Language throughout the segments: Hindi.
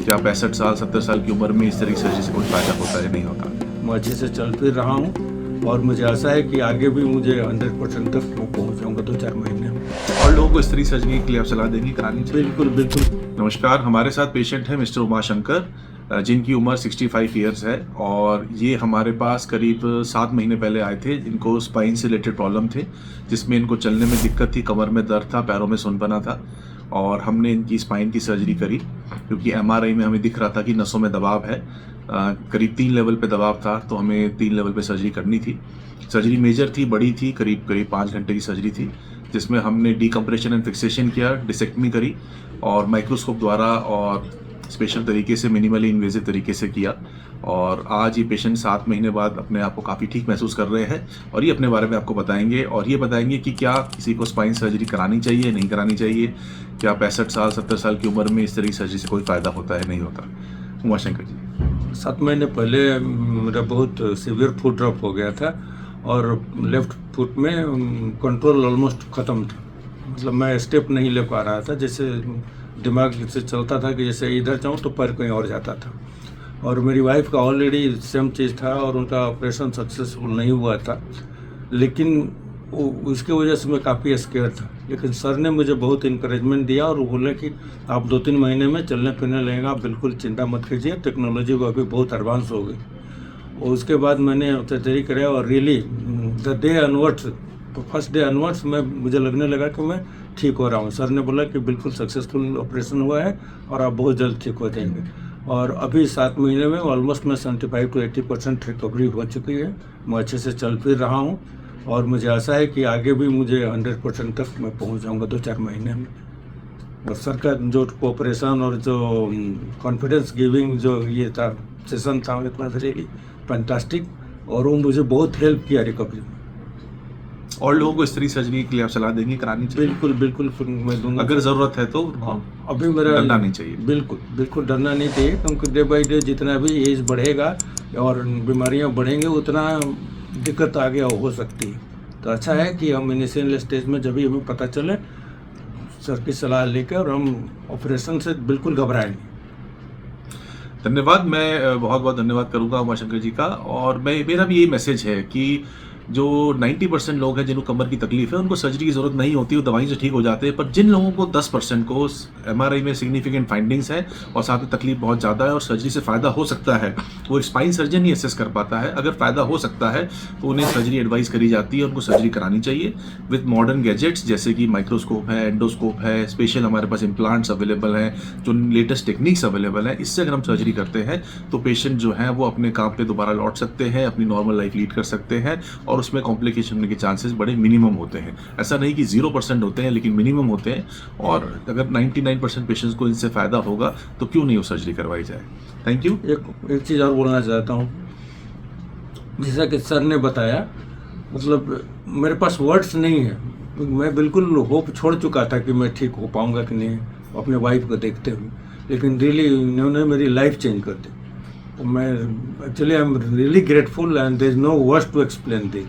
क्या 65 साल 70 साल की उम्र में इस तरह की सर्जरी से कोई फ़ायदा होता है? नहीं होता। मैं अच्छे से चल फिर रहा हूँ और मुझे आशा है कि आगे भी मुझे 100% तक मैं पहुँच जाऊँगा 2-4 महीने में। और लोगों को इस तरह की सर्जरी के लिए आप सलाह देंगे करानी चाहिए? बिल्कुल बिल्कुल। नमस्कार, हमारे साथ पेशेंट हैं मिस्टर उमाशंकर, जिनकी उम्र 65 ईयर्स है और ये हमारे पास करीब 7 महीने पहले आए थे। इनको स्पाइन से रिलेटेड प्रॉब्लम थे, जिसमें इनको चलने में दिक्कत थी, कमर में दर्द था, पैरों में सूनपना था और हमने इनकी स्पाइन की सर्जरी करी क्योंकि एमआरआई में हमें दिख रहा था कि नसों में दबाव है। करीब 3 लेवल पे दबाव था, तो हमें 3 लेवल पे सर्जरी करनी थी। सर्जरी मेजर थी, बड़ी थी, करीब 5 घंटे की सर्जरी थी, जिसमें हमने डीकम्प्रेशन एंड फिक्सेशन किया, डिसेक्टमी करी और माइक्रोस्कोप द्वारा और स्पेशल तरीके से, मिनिमली इन्वेजिव तरीके से किया। और आज ये पेशेंट 7 महीने बाद अपने आप को काफ़ी ठीक महसूस कर रहे हैं और ये अपने बारे में आपको बताएंगे और ये बताएंगे कि क्या किसी को स्पाइन सर्जरी करानी चाहिए, नहीं करानी चाहिए, क्या 65 साल 70 साल की उम्र में इस तरह की सर्जरी से कोई फ़ायदा होता है, नहीं होता। उमाशंकर जी, 7 महीने पहले मेरा बहुत सीवियर फुट ड्रॉप हो गया था और लेफ्ट फुट में कंट्रोल ऑलमोस्ट ख़त्म था। मतलब मैं स्टेप नहीं ले पा रहा था, जैसे दिमाग से चलता था कि जैसे इधर जाऊँ तो पैर कहीं और जाता था। और मेरी वाइफ का ऑलरेडी सेम चीज़ था और उनका ऑपरेशन सक्सेसफुल नहीं हुआ था, लेकिन उसकी वजह से मैं काफ़ी स्केयर था। लेकिन सर ने मुझे बहुत इंकरेजमेंट दिया और वो बोले कि आप 2-3 महीने में चलने फिरने लगेंगे, आप बिल्कुल चिंता मत कीजिए, टेक्नोलॉजी को अभी बहुत एडवांस हो गई। और उसके बाद मैंने सर्जरी कराया और रियली द डे अनवर्ड्स, तो फर्स्ट डे अनवर्ड्स में मुझे लगने लगा कि मैं ठीक हो रहा हूँ। सर ने बोला कि बिल्कुल सक्सेसफुल ऑपरेशन हुआ है और आप बहुत जल्द ठीक हो जाएंगे। और अभी 7 महीने में ऑलमोस्ट मैं 75 to 80% रिकवरी हो चुकी है। मैं अच्छे से चल फिर रहा हूँ और मुझे आशा है कि आगे भी मुझे 100% तक मैं पहुँच जाऊँगा 2-4 महीने में। और सर का जो कोऑपरेशन और जो कॉन्फिडेंस गिविंग जो ये था सेशन था, इतना रियली फैंटास्टिक और वो मुझे बहुत हेल्प किया रिकवरी में। और लोगों को इस तरह की सर्जरी के लिए आप सलाह देंगे करानी चाहिए? बिल्कुल बिल्कुल फिर मैं दूंगा। अगर ज़रूरत है तो अभी मेरा डरना नहीं चाहिए। बिल्कुल बिल्कुल डरना नहीं चाहिए, क्योंकि डे बाई डे जितना भी एज बढ़ेगा और बीमारियां बढ़ेंगे उतना दिक्कत आगे हो सकती है। तो अच्छा है कि हम इनिशियल स्टेज में जब भी हमें पता चले सर की सलाह लेकर और हम ऑपरेशन से बिल्कुल घबराएंगे। धन्यवाद। मैं बहुत बहुत धन्यवाद करूंगा उमाशंकर जी का। और मेरा भी यही मैसेज है कि जो 90% लोग हैं जिनको कमर की तकलीफ है उनको सर्जरी की ज़रूरत नहीं होती, वो दवाई से ठीक हो जाते हैं। पर जिन लोगों को 10% को एमआरआई में सिग्निफिकेंट फाइंडिंग्स है और साथ में तकलीफ बहुत ज़्यादा है और सर्जरी से फ़ायदा हो सकता है, वो स्पाइन सर्जन ही असेस कर पाता है। अगर फ़ायदा हो सकता है तो उन्हें सर्जरी एडवाइस करी जाती है, उनको सर्जरी करानी चाहिए विद मॉडर्न गैजेट्स जैसे कि माइक्रोस्कोप है, एंडोस्कोप है, स्पेशल हमारे पास इम्प्लांट्स अवेलेबल हैं, जो लेटेस्ट टेक्निक्स अवेलेबल हैं। इससे अगर हम सर्जरी करते हैं तो पेशेंट जो है वो अपने काम पर दोबारा लौट सकते हैं, अपनी नॉर्मल लाइफ लीड कर सकते हैं और उसमें कॉम्प्लिकेशन होने के चांसेस बड़े मिनिमम होते हैं। ऐसा नहीं कि 0% होते हैं, लेकिन मिनिमम होते हैं। और अगर 99% पेशेंट्स को इनसे फ़ायदा होगा तो क्यों नहीं वो सर्जरी करवाई जाए। Thank you. एक चीज़ और बोलना चाहता हूँ, जैसा कि सर ने बताया, मतलब मेरे पास वर्ड्स नहीं है। मैं बिल्कुल होप छोड़ चुका था कि मैं ठीक हो पाऊँगा कि नहीं अपने वाइफ को देखते हुए, लेकिन रियली इन्होंने मेरी लाइफ चेंज कर दी। मैं actually I am really grateful and there is no words to explain this.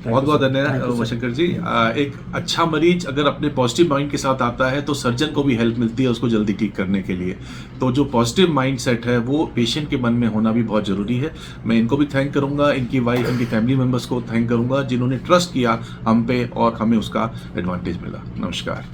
बहुत बहुत धन्यवाद उमाशंकर जी। एक अच्छा मरीज अगर अपने पॉजिटिव माइंड के साथ आता है तो सर्जन को भी हेल्प मिलती है उसको जल्दी ठीक करने के लिए। तो जो पॉजिटिव माइंड सेट है वो पेशेंट के मन में होना भी बहुत ज़रूरी है। मैं इनको भी थैंक करूंगा, इनकी वाइफ, इनकी फैमिली मेम्बर्स को थैंक करूंगा जिन्होंने ट्रस्ट किया हम पे और हमें उसका एडवांटेज मिला। नमस्कार।